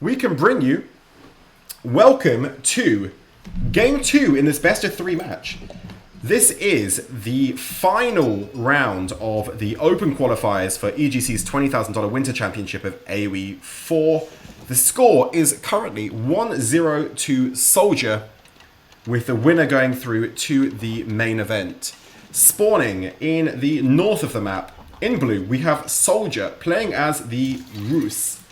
we can bring you welcome to game 2 in this best of 3 match. This is the final round of the open qualifiers for EGC's $20,000 Winter Championship of AOE4. The score is currently 1-0 to SoldieR, with the winner going through to the main event. Spawning in the north of the map, in blue, we have SoldieR playing as the Rus.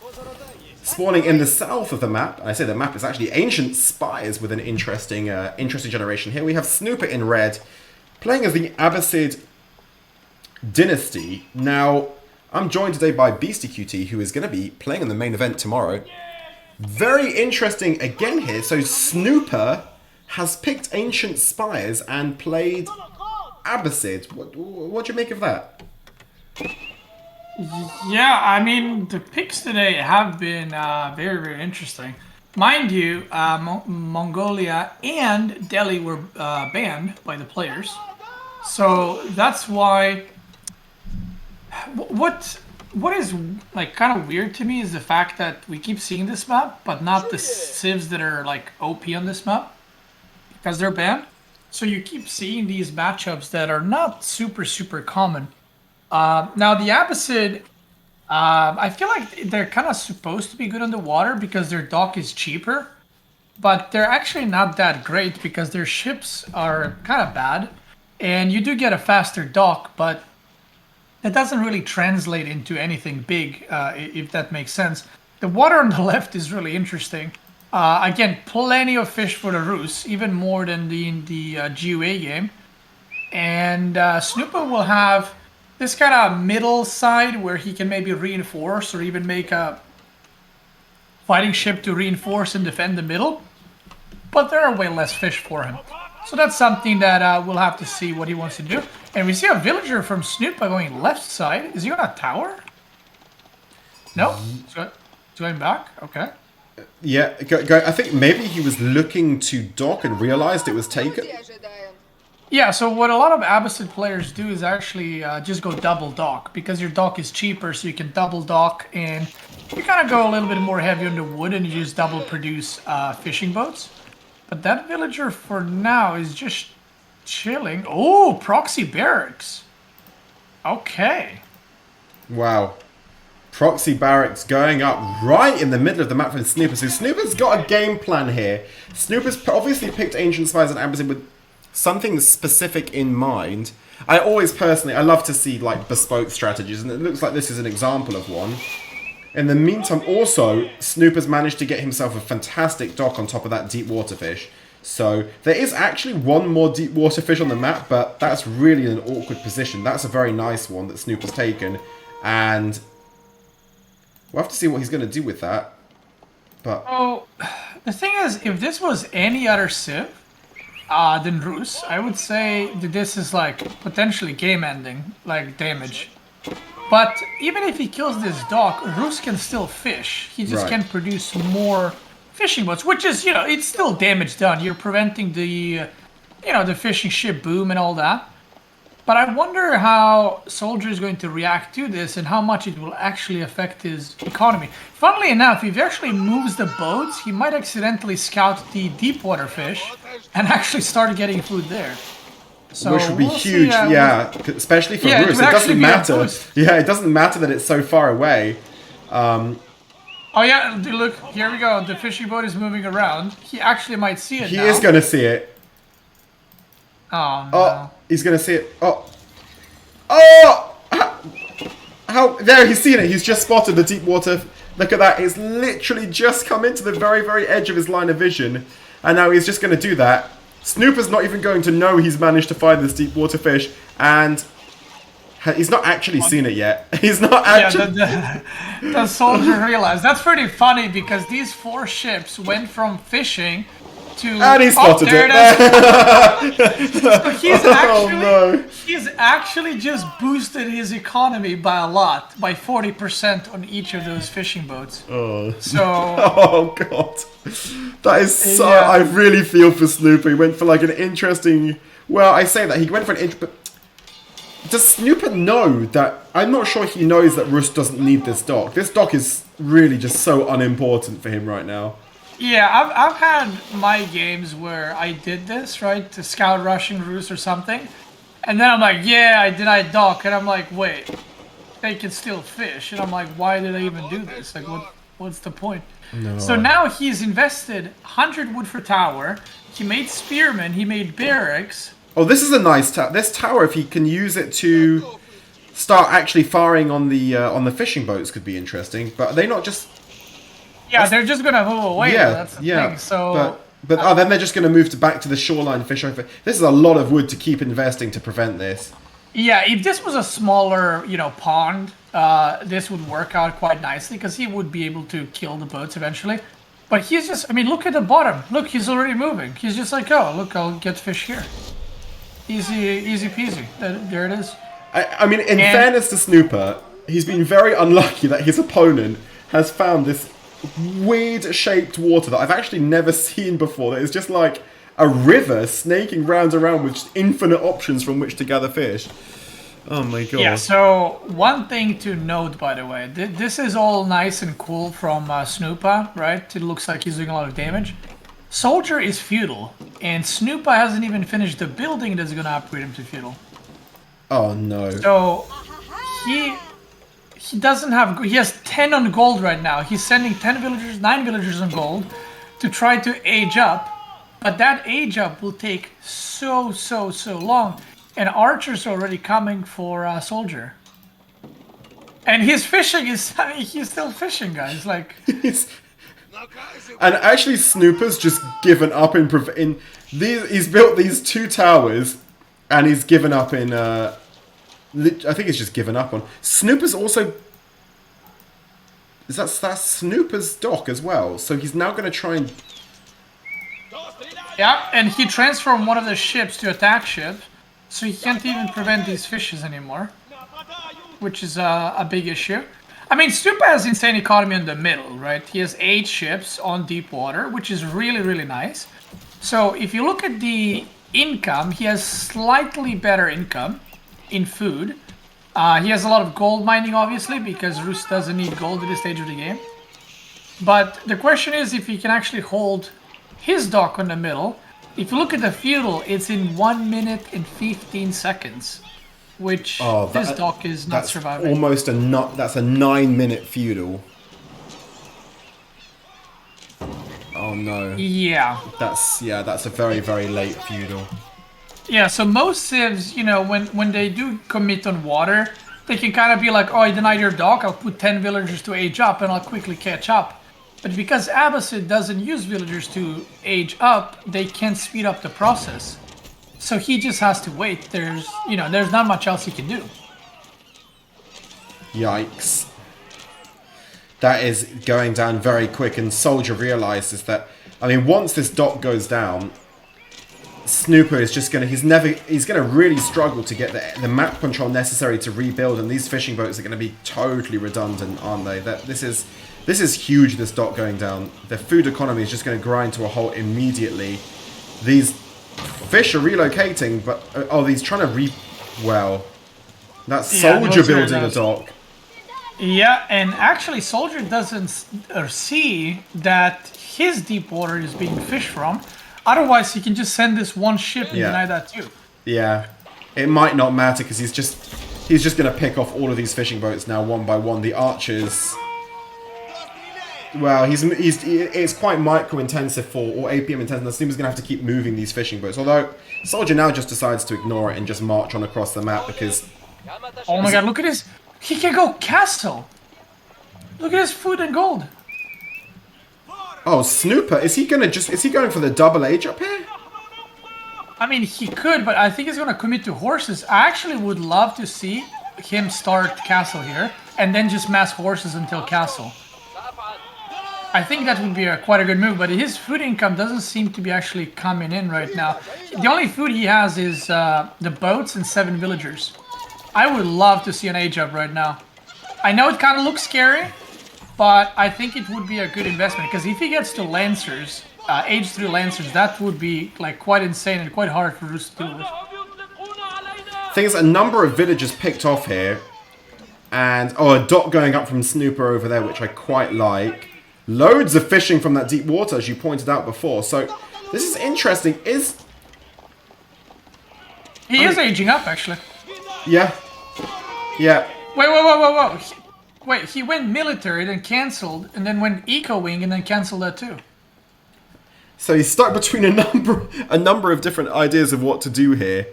Spawning in the south of the map, and I say the map is actually Ancient Spires with an interesting generation here. We have Snooper in red, playing as the Abbasid Dynasty. Now, I'm joined today by Beastyqt, who is going to be playing in the main event tomorrow. Very interesting again here. So Snooper has picked Ancient Spires and played Abbasid. What do you make of that? Yeah, I mean, the picks today have been very, very interesting. Mind you, Mongolia and Delhi were banned by the players. So that's why... What is like kind of weird to me is the fact that we keep seeing this map, but not the civs that are like OP on this map, because they're banned. So you keep seeing these matchups that are not super, super common. Now the Abbasid, I feel like they're kind of supposed to be good on the water because their dock is cheaper, but they're actually not that great because their ships are kind of bad, and you do get a faster dock, but it doesn't really translate into anything big, if that makes sense. The water on the left is really interesting. Again, plenty of fish for the Rus, even more than the GUA game, and Snoopa will have this kind of middle side where he can maybe reinforce or even make a fighting ship to reinforce and defend the middle. But there are way less fish for him. So that's something that we'll have to see what he wants to do. And we see a villager from Snoopa going left side. Is he on a tower? No? He's going back? Okay. Yeah, I think maybe he was looking to dock and realized it was taken. Yeah, so what a lot of Abbasid players do is actually just go double dock, because your dock is cheaper, so you can double dock, and you kind of go a little bit more heavy on the wood, and you just double produce fishing boats. But that villager for now is just chilling. Oh, proxy barracks. Okay. Wow. Proxy barracks going up right in the middle of the map from Snooper. So Snooper's got a game plan here. Snooper's obviously picked Ancient Spires and Abbasid with something specific in mind. I love to see like bespoke strategies, and it looks like this is an example of one. In the meantime, also, Snooper's managed to get himself a fantastic dock on top of that deep water fish. So there is actually one more deep water fish on the map, but that's really an awkward position. That's a very nice one that Snooper's taken, and we'll have to see what he's going to do with that. But the thing is, if this was any other civ than Rus, I would say that this is like potentially game ending, like damage. But even if he kills this dock, Rus can still fish. He just can produce more fishing boats, which is, it's still damage done. You're preventing the, the fishing ship boom and all that. But I wonder how SoldieR is going to react to this and how much it will actually affect his economy. Funnily enough, if he actually moves the boats, he might accidentally scout the deep water fish and actually start getting food there. So which would be huge, especially for Rus. It doesn't matter. Yeah, it doesn't matter that it's so far away. Oh yeah, look, here we go. The fishing boat is moving around. He actually might see it now. He is going to see it. Oh, no. Oh, he's going to see it. Oh! How? There, he's seen it. He's just spotted the deep water. Look at that. It's literally just come into the very, very edge of his line of vision. And now he's just going to do that. Snooper's not even going to know he's managed to find this deep water fish. And he's not actually seen it yet. He's not actually... Yeah, the SoldieR realized. That's pretty funny because these 4 ships went from fishing to... And he spotted it. So he's actually just boosted his economy by a lot, by 40% on each of those fishing boats. Oh. So... Oh, God. That is so... Yeah. I really feel for Snooper. He went for like an interesting... Well, I say that. He went for an... But Does Snooper know that? I'm not sure he knows that Rus doesn't need this dock. This dock is really just so unimportant for him right now. Yeah, I've had my games where I did this, right? To scout rushing Rus or something. And then I'm like, yeah, I denied dock. And I'm like, wait, they can still fish. And I'm like, why did I even do this? Like, what's the point? No. So now he's invested 100 wood for tower. He made spearmen. He made barracks. Oh, this is a nice tower. This tower, if he can use it to start actually firing on the fishing boats, could be interesting. But are they not just? Yeah, they're just gonna move away. Yeah, That's the yeah. thing. So, but then they're just going to move back to the shoreline fish. This is a lot of wood to keep investing to prevent this. yeah, if this was a smaller, pond, this would work out quite nicely because he would be able to kill the boats eventually. But he's just, I mean, look at the bottom. Look, he's already moving. He's just like, oh, look, I'll get fish here. Easy peasy. There it is. I mean, in fairness to Snooper, he's been very unlucky that his opponent has found this weird-shaped water that I've actually never seen before. That is just like a river snaking round around with just infinite options from which to gather fish. Oh my god. Yeah, so one thing to note, by the way, this is all nice and cool from Snoopa, right? It looks like he's doing a lot of damage. SoldieR is feudal, and Snoopa hasn't even finished the building that's going to upgrade him to feudal. Oh no. So he doesn't have, he has 10 on gold right now. He's sending 9 villagers on gold to try to age up, but that age up will take so long. And archers are already coming for SoldieR. And his fishing is, he's still fishing, guys. Like, and actually, Snooper's just given up in these. He's built these 2 towers, and he's given up in. I think he's just given up on. Snooper's also. That's Snooper's dock as well. So he's now going to try and. Yeah, and he transformed one of the ships to attack ship, so he can't even prevent these fishes anymore, which is a big issue. I mean, Snoopa has insane economy in the middle, right? He has 8 ships on deep water, which is really nice. So if you look at the income, he has slightly better income in food. He has a lot of gold mining, obviously, because Rus doesn't need gold at this stage of the game. But the question is if he can actually hold his dock on the middle. If you look at the feudal, it's in 1 minute and 15 seconds. Which this dock is not surviving. Almost that's a 9-minute feudal. Oh no. Yeah. That's a very late feudal. Yeah, so most civs, when they do commit on water, they can kind of be like, oh, I denied your dock, I'll put 10 villagers to age up and I'll quickly catch up. But because Abbasid doesn't use villagers to age up, they can't speed up the process. So he just has to wait. There's not much else he can do. Yikes. That is going down very quick, and SoldieR realizes that, I mean, once this dock goes down, Snooper is just he's gonna really struggle to get the map control necessary to rebuild, and these fishing boats are gonna be totally redundant, aren't they? This is huge, this dock going down. The food economy is just gonna grind to a halt immediately. These fish are relocating, but he's trying to well, that's SoldieR building a dock. Yeah, and actually SoldieR doesn't see that his deep water is being fished from. Otherwise, he can just send this one ship and deny that too. Yeah, it might not matter because he's just gonna pick off all of these fishing boats now one by one. The archers. Well, it's quite micro-intensive or APM intensive. The Snooper's going to have to keep moving these fishing boats. Although, SoldieR now just decides to ignore it and just march on across the map because... Oh my god, look at his... He can go castle! Look at his food and gold! Oh, Snooper, is he going for the double age up here? I mean, he could, but I think he's going to commit to horses. I actually would love to see him start castle here, and then just mass horses until castle. I think that would be quite a good move, but his food income doesn't seem to be actually coming in right now. The only food he has is the boats and 7 villagers. I would love to see an age up right now. I know it kind of looks scary, but I think it would be a good investment, because if he gets to Lancers, age 3 Lancers, that would be like quite insane and quite hard for Rus to deal with. thing is, a number of villagers picked off here. And, a dot going up from Snooper over there, which I quite like. Loads of fishing from that deep water, as you pointed out before. So, this is interesting. He is aging up, actually. Yeah. Yeah. Wait, he went military, then cancelled, and then went eco-wing, and then cancelled that too. So he's stuck between a number of different ideas of what to do here.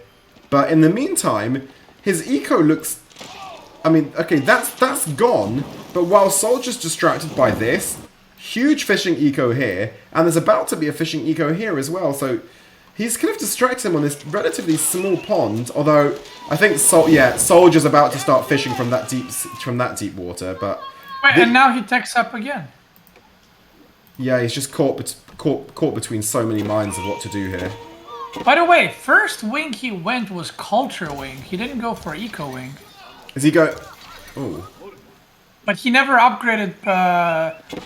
But in the meantime, his eco looks... I mean, okay, that's gone. But while Soldier's distracted by this, huge fishing eco here, and there's about to be a fishing eco here as well. So he's kind of distracted him on this relatively small pond. Although I think Soldier's about to start fishing from that deep water. But wait, and now he techs up again. Yeah, he's just caught between so many minds of what to do here. By the way, first wing he went was culture wing. He didn't go for eco wing. Is he go? Oh. But he never upgraded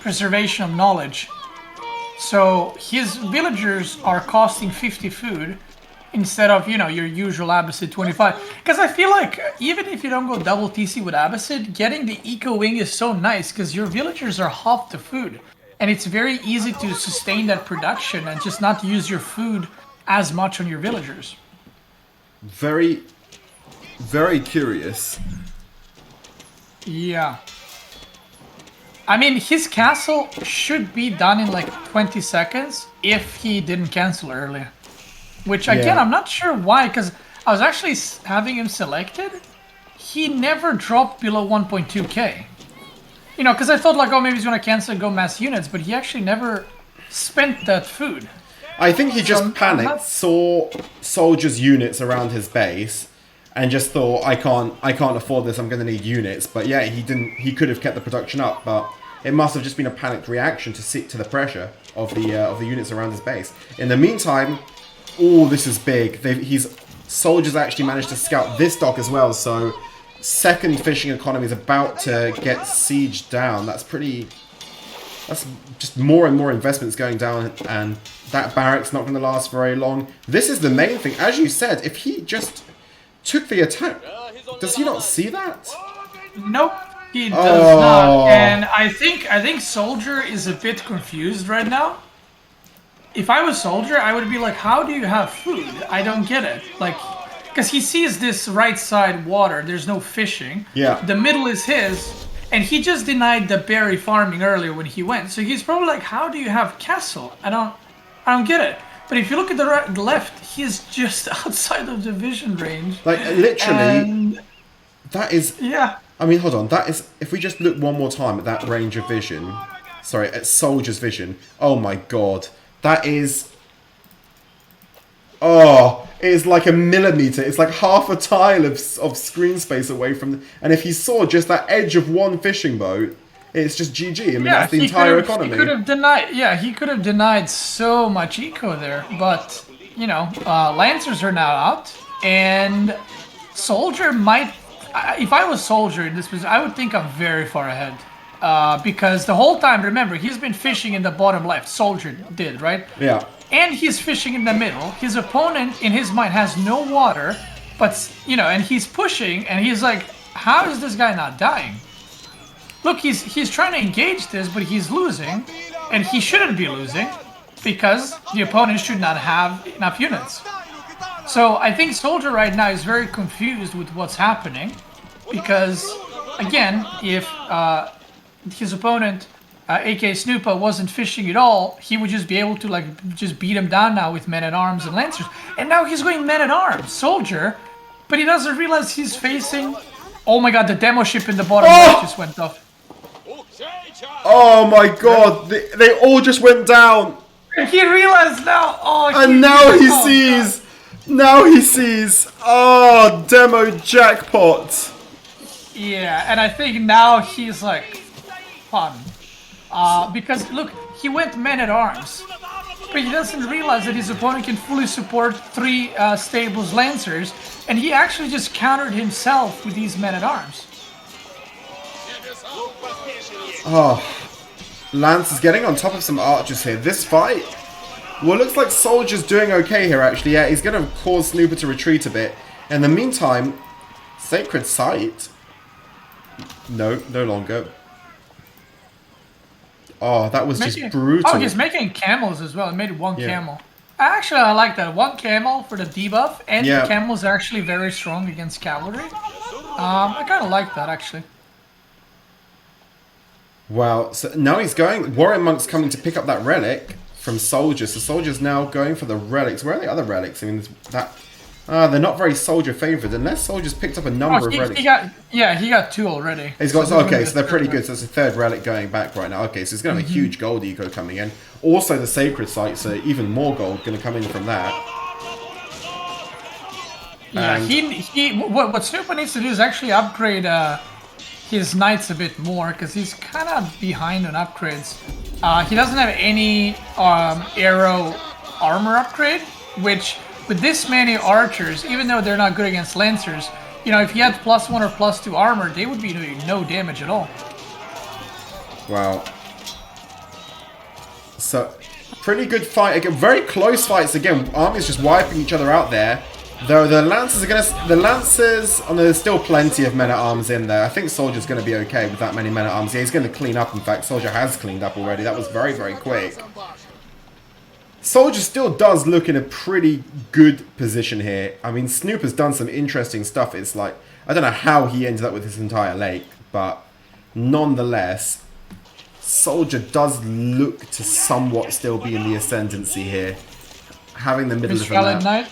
preservation of knowledge. So his villagers are costing 50 food instead of, your usual Abbasid 25. Because I feel like even if you don't go double TC with Abbasid, getting the eco wing is so nice because your villagers are half the food. And it's very easy to sustain that production and just not use your food as much on your villagers. Very, very curious. Yeah. I mean, his castle should be done in like 20 seconds if he didn't cancel earlier. Which, again, I'm not sure why, because I was actually having him selected. He never dropped below 1.2k. Because I thought like, maybe he's going to cancel and go mass units, but he actually never spent that food. I think he just panicked, saw soldiers' units around his base, and just thought, I can't afford this, I'm going to need units. But yeah, he could have kept the production up, but it must have just been a panicked reaction to the pressure of the units around his base. In the meantime, this is big. Soldiers actually managed to scout this dock as well, so second fishing economy is about to get sieged down. That's just more and more investments going down, and that barrack's not going to last very long. This is the main thing. As you said, if he just took the attack, does he not see that? Nope, he does not. And I think SoldieR is a bit confused right now. If I was SoldieR, I would be like, how do you have food? I don't get it. Like, because he sees this right side water, there's no fishing. Yeah. The middle is his, and he just denied the berry farming earlier when he went. So he's probably like, how do you have castle? I don't get it. But if you look at the left, he's just outside of the vision range. Like, literally, that is... Yeah. I mean, hold on. That is... If we just look one more time at that range of vision... Sorry, at SoldieR's vision. Oh my god. That is... it is like a millimeter. It's like half a tile of screen space away from... And if he saw just that edge of one fishing boat... It's just GG. I mean, that's the entire economy. He could have denied so much eco there. But, Lancers are now out. And SoldieR might... If I was SoldieR in this position, I would think I'm very far ahead. Because the whole time, remember, he's been fishing in the bottom left. SoldieR did, right? Yeah. And he's fishing in the middle. His opponent, in his mind, has no water. But, and he's pushing. And he's like, how is this guy not dying? Look, he's trying to engage this, but he's losing, and he shouldn't be losing, because the opponent should not have enough units. So I think SoldieR right now is very confused with what's happening, because, again, if his opponent, aka Snoopa, wasn't fishing at all, he would just be able to just beat him down now with men-at-arms and lancers. And now he's going men-at-arms, SoldieR, but he doesn't realize he's facing... Oh my god, the demo ship in the bottom right just went off. Oh my god, they all just went down. He realized now. And now he sees. Now he sees. Oh, demo jackpot. Yeah, and I think now he's like, fun. Because look, he went men-at-arms. But he doesn't realize that his opponent can fully support 3 stables lancers. And he actually just countered himself with these men-at-arms. Lance is getting on top of some archers here. This fight, well, looks like SoldieR's doing okay here, actually. Yeah, he's going to cause Snooper to retreat a bit. In the meantime, Sacred Site. No, no longer. Oh, that was just brutal. Oh, he's making camels as well. He made one camel. Actually, I like that. One camel for the debuff, and the camels are actually very strong against cavalry. I kind of like that, actually. Wow, so now he's going... Warrior Monk's coming to pick up that relic from Soldier. So Soldier's now going for the relics. Where are the other relics? I mean, that... they're not very Soldier favored, unless Soldier's picked up a number of relics. He got 2 already. He's got... Okay, so they're pretty good. So it's a 3rd relic going back right now. Okay, so he's going to have a huge gold eco coming in. Also, the Sacred Site, so even more gold going to come in from that. Yeah, what Snooper needs to do is actually upgrade his knights a bit more, because he's kind of behind on upgrades. He doesn't have any arrow armor upgrade, which with this many archers, even though they're not good against lancers, you know, if he had +1 or +2 armor, they would be doing no damage at all. Wow. So, pretty good fight. Again, very close fights. Again, armies just wiping each other out there. Though the Lancers are going to... The Lancers... Oh, no, there's still plenty of men-at-arms in there. I think Soldier's going to be okay with that many men-at-arms. Yeah, he's going to clean up. In fact, Soldier has cleaned up already. That was very, very quick. Soldier still does look in a pretty good position here. I mean, Snooper's done some interesting stuff. It's like... I don't know how he ended up with this entire lake. But nonetheless... Soldier does look to somewhat still be in the ascendancy here. Having the middle of the map.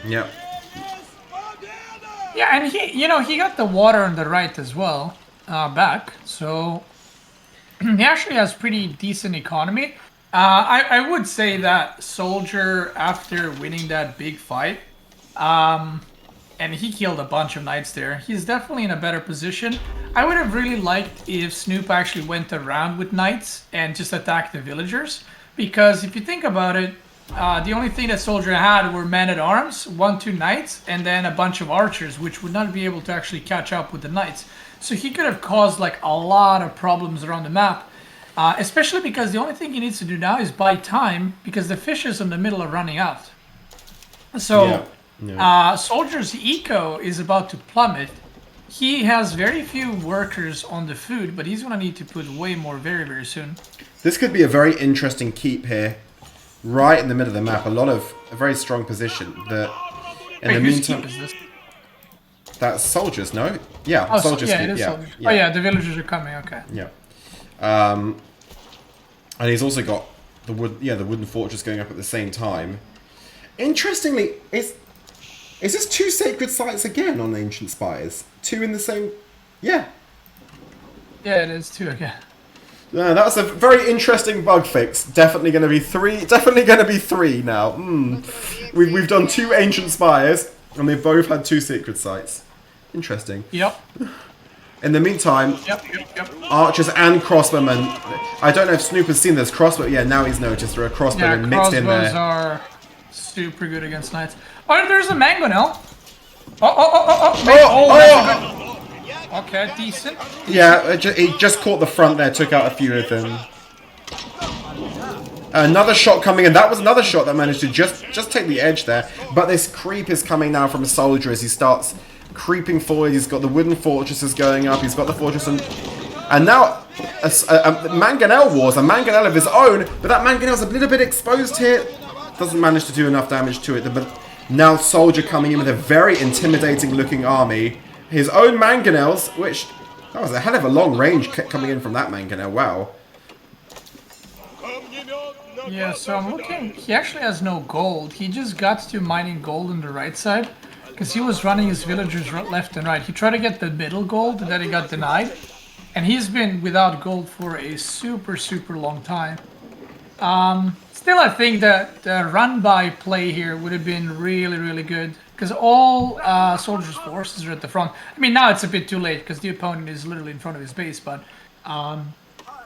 Yep. Yeah, and he got the water on the right as well, back. So he actually has pretty decent economy. I would say that Soldier, after winning that big fight, and he killed a bunch of knights there, he's definitely in a better position. I would have really liked if Snoopa actually went around with knights and just attacked the villagers, because if you think about it, the only thing that Soldier had were men-at-arms, 1-2 knights, and then a bunch of archers, which would not be able to actually catch up with the knights. So he could have caused like a lot of problems around the map, especially because the only thing he needs to do now is buy time, because the fishes in the middle are running out. So Soldier's eco is about to plummet. He has very few workers on the food, but he's going to need to put way more very, very soon. This could be a very interesting keep here. Right in the middle of the map, a very strong position. In the meantime, is this? That's Soldiers, no? Yeah, Soldiers. Yeah, it is Soldiers. Yeah. Oh yeah, the villagers are coming. Okay. Yeah, and he's also got the wooden fortress going up at the same time. Interestingly, is this 2 sacred sites again on Ancient Spires? 2 in the same? Yeah. Yeah, it is 2 again. That was a very interesting bug fix. Definitely going to be 3. Definitely going to be 3 now. We've done 2 Ancient Spires, and they've both had 2 Sacred Sites. Interesting. Yep. In the meantime, yep. archers and crossbowmen. I don't know if Snoop has seen this crossbow. Yeah, now he's noticed there are crossbowmen mixed in there. Crossbows are super good against knights. Oh, there's a mangonel. Oh. Okay, decent. Yeah, he just caught the front there, took out a few of them. Another shot coming in. That was another shot that managed to just take the edge there. But this creep is coming now from a Soldier as he starts creeping forward. He's got the wooden fortresses going up. He's got the fortress and now a Mangonel Wars, a Mangonel of his own. But that Mangonel's a little bit exposed here. Doesn't manage to do enough damage to it. But now Soldier coming in with a very intimidating looking army. His own Mangonels, which... That was a hell of a long range coming in from that Mangonel. Wow. Yeah, so I'm looking... He actually has no gold. He just got to mining gold on the right side. Because he was running his villagers left and right. He tried to get the middle gold, and then he got denied. And he's been without gold for a super, super long time. Still, I think that the run-by play here would have been really, really good. Because all Soldier's forces are at the front. I mean, now it's a bit too late because the opponent is literally in front of his base. But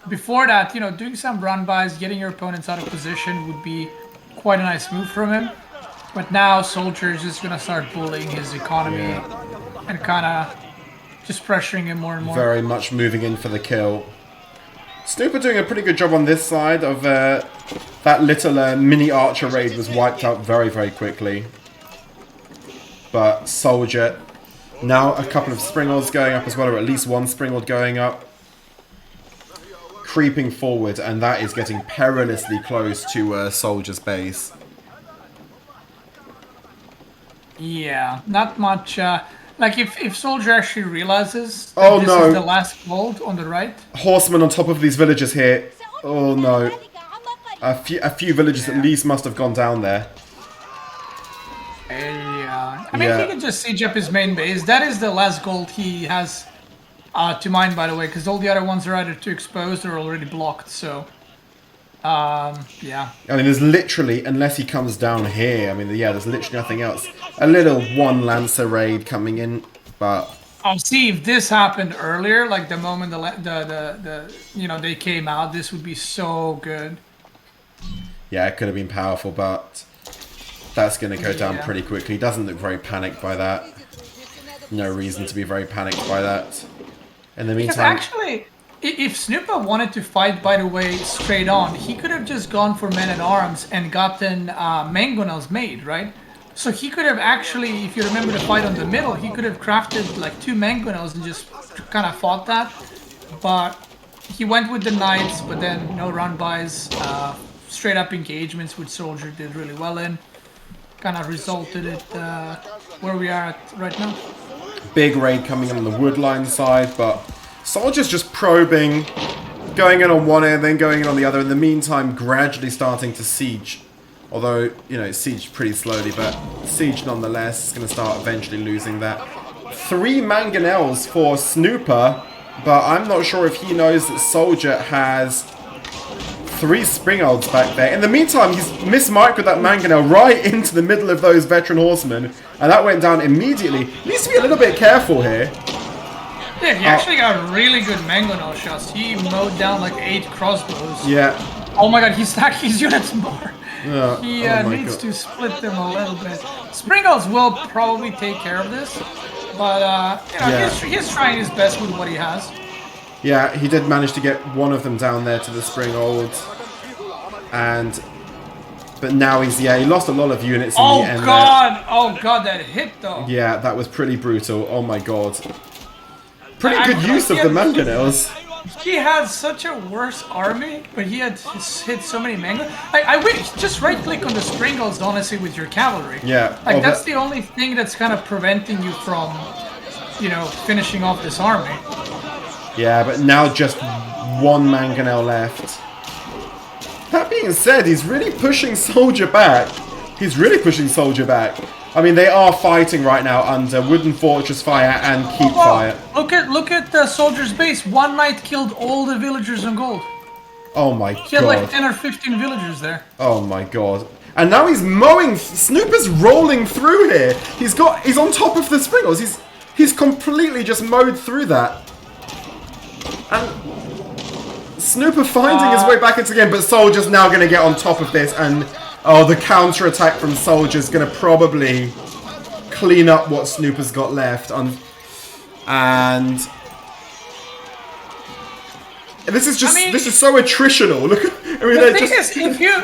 before that, doing some run-bys, getting your opponents out of position would be quite a nice move from him. But now Soldier is just going to start bullying his economy and kind of just pressuring him more and more. Very much moving in for the kill. Snooper doing a pretty good job on this side of that little mini archer raid was wiped out very, very quickly. But SoldieR, now a couple of Springolds going up as well, or at least one Springold going up. Creeping forward, and that is getting perilously close to SoldieR's base. Yeah, not much. Like if SoldieR actually realizes Oh, that this no. is the last gold on the right. Horsemen on top of these villagers here. Oh no. A few villagers at least must have gone down there. Yeah. I mean, he can just siege up his main base. That is the last gold he has to mine, by the way, because all the other ones are either too exposed or already blocked, so... yeah. I mean, there's literally, unless he comes down here, I mean, yeah, there's literally nothing else. A little one Lancer raid coming in, but... Oh, see, if this happened earlier, like the moment you know, they came out, this would be so good. Yeah, it could have been powerful, but that's going to go down pretty quickly. Doesn't look very panicked by that. No reason to be very panicked by that. In the meantime... Because actually, if Snoopa wanted to fight, by the way, straight on, he could have just gone for men-at-arms and gotten mangonels made, right? So he could have actually, if you remember the fight on the middle, he could have crafted like 2 mangonels and just kind of fought that. But he went with the knights, but then no run-bys, straight-up engagements, which SoldieR did really well in. Kind of resulted in where we are at right now. Big raid coming on the woodline side, but SoldieR's just probing, going in on one end, then going in on the other. In the meantime, gradually starting to siege. Although, you know, siege pretty slowly, but siege nonetheless. It's going to start eventually losing that. 3 mangonels for Snooper, but I'm not sure if he knows that SoldieR has 3 Springolds back there. In the meantime, he's mismarked with that mangonel right into the middle of those veteran horsemen, and that went down immediately. He needs to be a little bit careful here. Yeah, he actually got really good mangonel shots. He mowed down like 8 crossbows. Yeah. Oh my god, he stacked his units more. He oh needs to split them a little bit. Springolds will probably take care of this, but you know, he's trying his best with what he has. Yeah, he did manage to get one of them down there to the Springold, but now he lost a lot of units in the end. Oh god, that hit though. Yeah, that was pretty brutal. Oh my god. Pretty good use of the mangonels. He had such a worse army, but he had hit so many mangonels. I wish just right-click on the Springolds, honestly, with your cavalry. Yeah. Like that's the only thing that's kind of preventing you from, you know, finishing off this army. Yeah, but now just 1 mangonel left. That being said, he's really pushing SoldieR back. I mean, they are fighting right now under Wooden Fortress fire and Keep fire. Look at the SoldieR's base. 1 knight killed all the villagers on gold. Oh my god. He had like 10 or 15 villagers there. Oh my god. And now he's mowing. Snooper's rolling through here. He's on top of the Springolds. He's completely just mowed through that. And Snooper finding his way back into the game, but SoldieR's now going to get on top of this, and the counter-attack from SoldieR's going to probably clean up what Snooper's got left. And this is just, this is so attritional. Look, the thing is, if you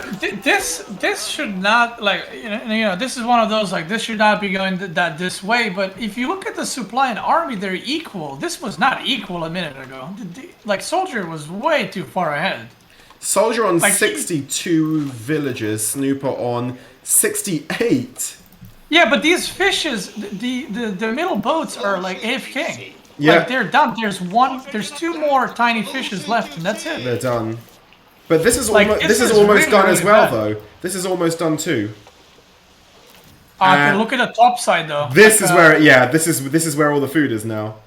this should not, like, you know, this is one of those, like, this should not be going this way. But if you look at the supply and army, they're equal. This was not equal a minute ago. Like, SoldieR was way too far ahead. SoldieR on 62 villages, Snooper on 68. Yeah, but these fishes, the middle boats are like AFK. Yeah. Like, they're done. There's 2 more tiny fishes left, and that's it. They're done. But this is like, almost this is almost really, done really as well, bad. though. This is almost done too. Look at the top side, though. This is where, this is where all the food is now.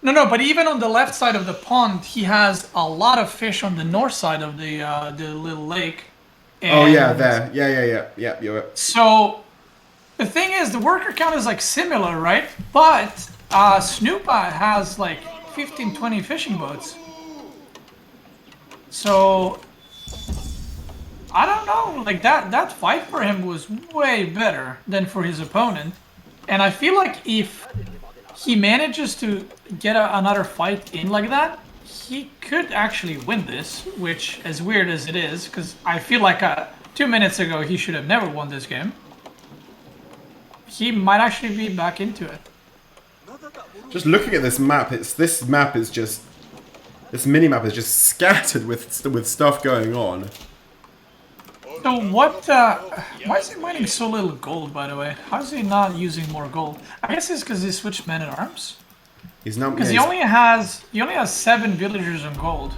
No, but even on the left side of the pond, he has a lot of fish on the north side of the little lake. And oh yeah, there. Yeah. You're right. So the thing is, the worker count is like similar, right? But Snoopa has like 15, 20 fishing boats. So I don't know. Like that fight for him was way better than for his opponent, and I feel like if he manages to get another fight in like that, he could actually win this, which, as weird as it is, because I feel like 2 minutes ago he should have never won this game. he might actually be back into it. Just looking at this map, this mini-map is just scattered with stuff going on. So what, why is he mining so little gold, by the way? How is he not using more gold? I guess it's because he switched men-at-arms. He's not... Because he only has 7 villagers in gold.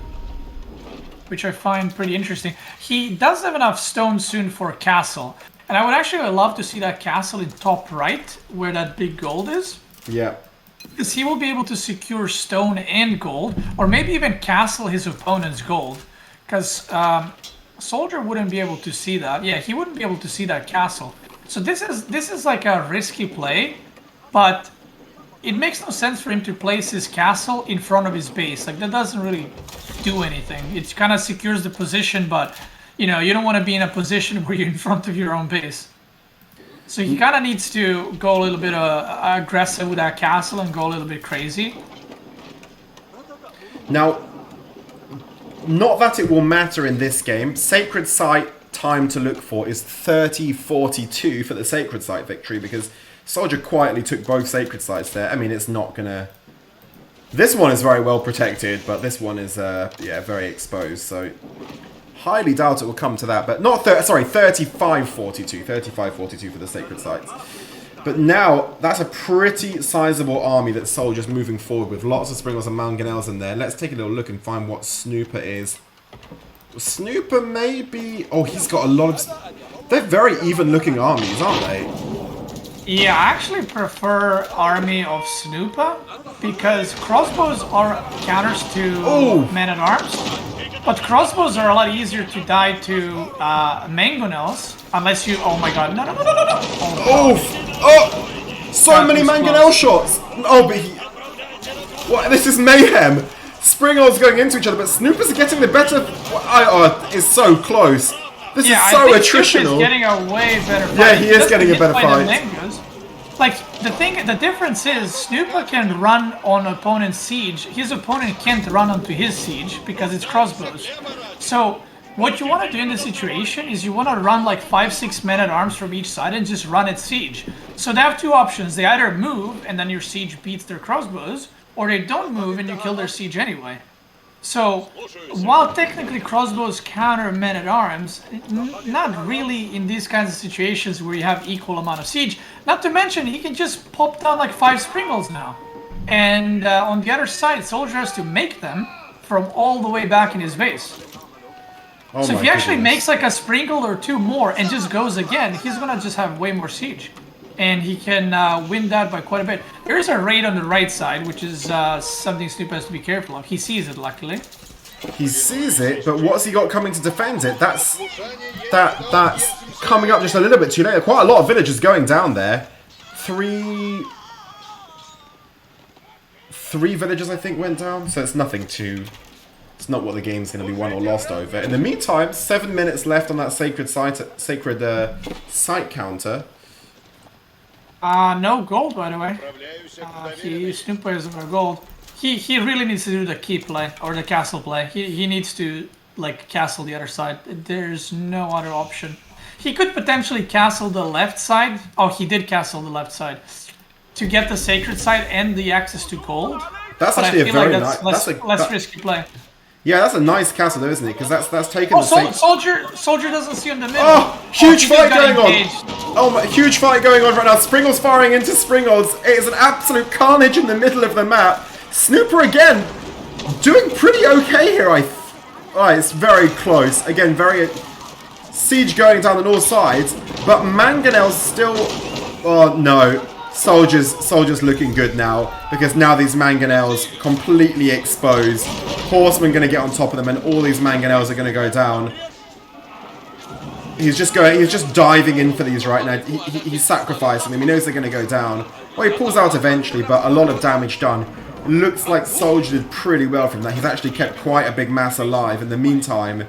Which I find pretty interesting. He does have enough stone soon for a castle. And I would actually love to see that castle in top right, where that big gold is. Yeah. Because he will be able to secure stone and gold, or maybe even castle his opponent's gold. Because SoldieR wouldn't be able to see that. Yeah, he wouldn't be able to see that castle. So this is like a risky play, but it makes no sense for him to place his castle in front of his base. Like, that doesn't really do anything. It kind of secures the position, but you know, you don't want to be in a position where you're in front of your own base. So he kind of needs to go a little bit aggressive with that castle and go a little bit crazy. Now, not that it will matter in this game. Sacred Site time to look for is 30-42 for the Sacred Site victory, because SoldieR quietly took both Sacred Sites there. I mean, it's not gonna... This one is very well protected, but this one is, yeah, very exposed, so... Highly doubt it will come to that, but not... Sorry, 35-42. 35-42 for the Sacred Sites. But now, that's a pretty sizable army that SoldieR's moving forward with. Lots of Springles and Mangonels in there. Let's take a little look and find what Snooper is. Snooper maybe... Oh, he's got a lot of... They're very even-looking armies, aren't they? Yeah, I actually prefer army of Snoopa, because crossbows are counters to men-at-arms. But crossbows are a lot easier to die to mangonels, unless you... Oh my god, no. So many mangonel shots! Oh, but he... What? This is mayhem! Springles going into each other, but Snooper's getting the better... it's so close. This is so attritional. Snooper's getting a way better fight. Yeah, he is getting a better fight. Like, the difference is, Snoopa can run on opponent's siege. His opponent can't run onto his siege because it's crossbows. So, what you want to do in this situation is you want to run like 5-6 men-at-arms from each side and just run at siege. So they have two options. They either move and then your siege beats their crossbows, or they don't move and you kill their siege anyway. So, while technically crossbows counter men-at-arms, not really in these kinds of situations where you have equal amount of siege. Not to mention, he can just pop down like 5 Springles now. And on the other side, SoldieR has to make them from all the way back in his base. So if he actually makes like a Sprinkle or 2 more and just goes again, he's gonna just have way more siege. And he can win that by quite a bit. There is a raid on the right side, which is something Snoopa has to be careful of. He sees it, luckily. He sees it, but what's he got coming to defend it? That's coming up just a little bit too late. Quite a lot of villagers going down there. Three villagers, I think, went down. So it's nothing too... It's not what the game's going to be won or lost over. In the meantime, 7 minutes left on that sacred site counter. No gold, by the way. Snoopa isn't no gold. He really needs to do the key play, or the castle play. He needs to, like, castle the other side. There's no other option. He could potentially castle the left side. Oh, he did castle the left side. To get the sacred side and the access to gold. That's actually a very nice... That's less risky play. Yeah, that's a nice castle though, isn't it? Because that's taken the SoldieR doesn't see in the middle. Oh, huge fight going on! Oh my, huge fight going on right now. Springles firing into Springles. It is an absolute carnage in the middle of the map. Snooper again, doing pretty okay here. It's very close. Again, very siege going down the north sides, but Mangonel's still. Oh no. SoldieR's looking good now, because now these Mangonels completely exposed. Horsemen going to get on top of them, and all these Mangonels are going to go down. He's just diving in for these right now. He's sacrificing them. He knows they're going to go down. Well, he pulls out eventually, but a lot of damage done. It looks like SoldieR did pretty well from that. He's actually kept quite a big mass alive. In the meantime,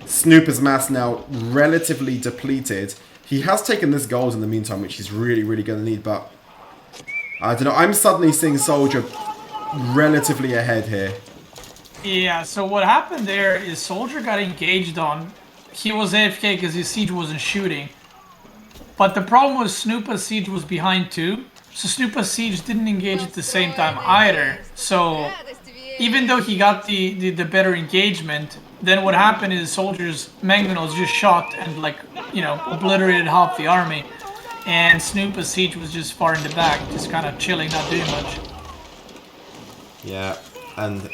Snooper's mass now relatively depleted. He has taken this gold in the meantime, which he's really, really going to need, but I don't know. I'm suddenly seeing SoldieR relatively ahead here. Yeah, so what happened there is SoldieR got engaged on. He was AFK because his siege wasn't shooting. But the problem was Snoopa's siege was behind too. So Snoopa's siege didn't engage at the same time either. So even though he got the better engagement, then what happened is soldiers, mangonels just shot and like, you know, obliterated half the army. And Snoopa's siege was just far in the back, just kind of chilling, not doing much. Yeah, and...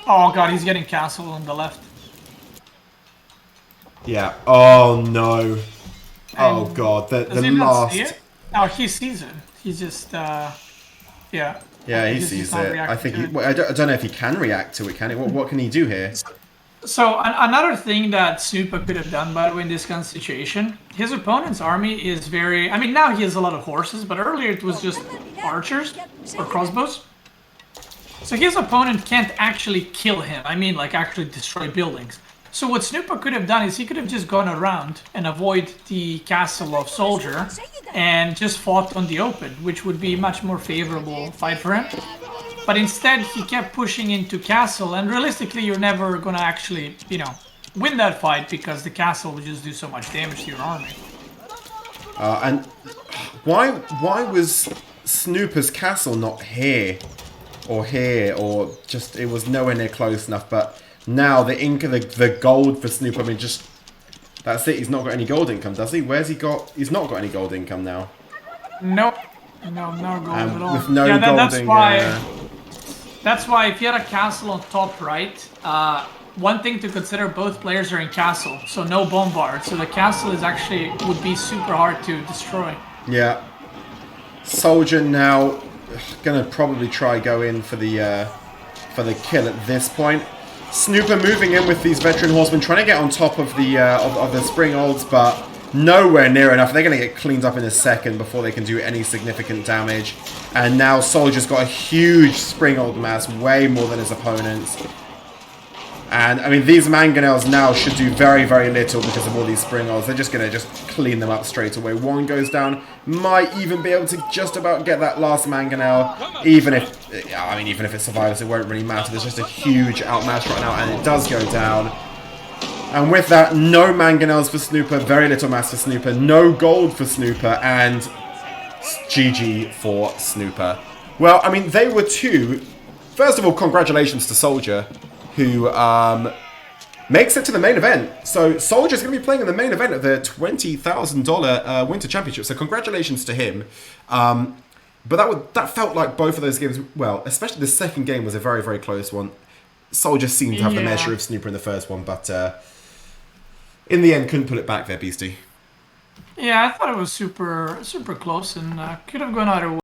Oh god, he's getting castle on the left. Yeah, oh no. Oh And god, the does he not see last... it? Oh, he sees it. He's just, yeah. Yeah, he He's sees not it. I reacting think to he... it. Well, I don't know if he can react to it, can he? What can he do here? So another thing that Snoopa could have done, by the way, in this kind of situation, his opponent's army is very... I mean, now he has a lot of horses, but earlier it was just archers or crossbows. So his opponent can't actually kill him. I mean, like, actually destroy buildings. So what Snoopa could have done is he could have just gone around and avoid the castle of SoldieR and just fought on the open, which would be a much more favorable fight for him. But instead, he kept pushing into castle, and realistically, you're never gonna actually, you know, win that fight because the castle would just do so much damage to your army. And why was Snooper's castle not here? Or here, or just, it was nowhere near close enough, but now the gold for Snooper, I mean, just, that's it, he's not got any gold income, does he? Where's he got, he's not got any gold income now. Nope. No gold at all. With no yeah, gold that's why if you had a castle on top right, one thing to consider, both players are in castle, so no bombard. So the castle is actually, would be super hard to destroy. Yeah. SoldieR now gonna probably try go in for the kill at this point. Snooper moving in with these veteran horsemen, trying to get on top of the spring olds, but nowhere near enough. They're gonna get cleaned up in a second before they can do any significant damage. And now SoldieR's got a huge spring old mass, way more than his opponents. And I mean, these mangonels now should do very, very little because of all these spring olds. They're just gonna clean them up straight away. One goes down, might even be able to just about get that last mangonel. Even if it survives, it won't really matter. There's just a huge outmatch right now, and it does go down. And with that, no mangonels for Snooper, very little mass for Snooper, no gold for Snooper, and GG for Snooper. Well, I mean, they were two. First of all, congratulations to SoldieR, who makes it to the main event. So SoldieR's going to be playing in the main event of the $20,000 Winter Championship. So congratulations to him. But that felt like both of those games, well, especially the second game was a very, very close one. SoldieR seemed to have the measure of Snooper in the first one, but in the end, couldn't pull it back there, Beasty. Yeah, I thought it was super close and could have gone either way.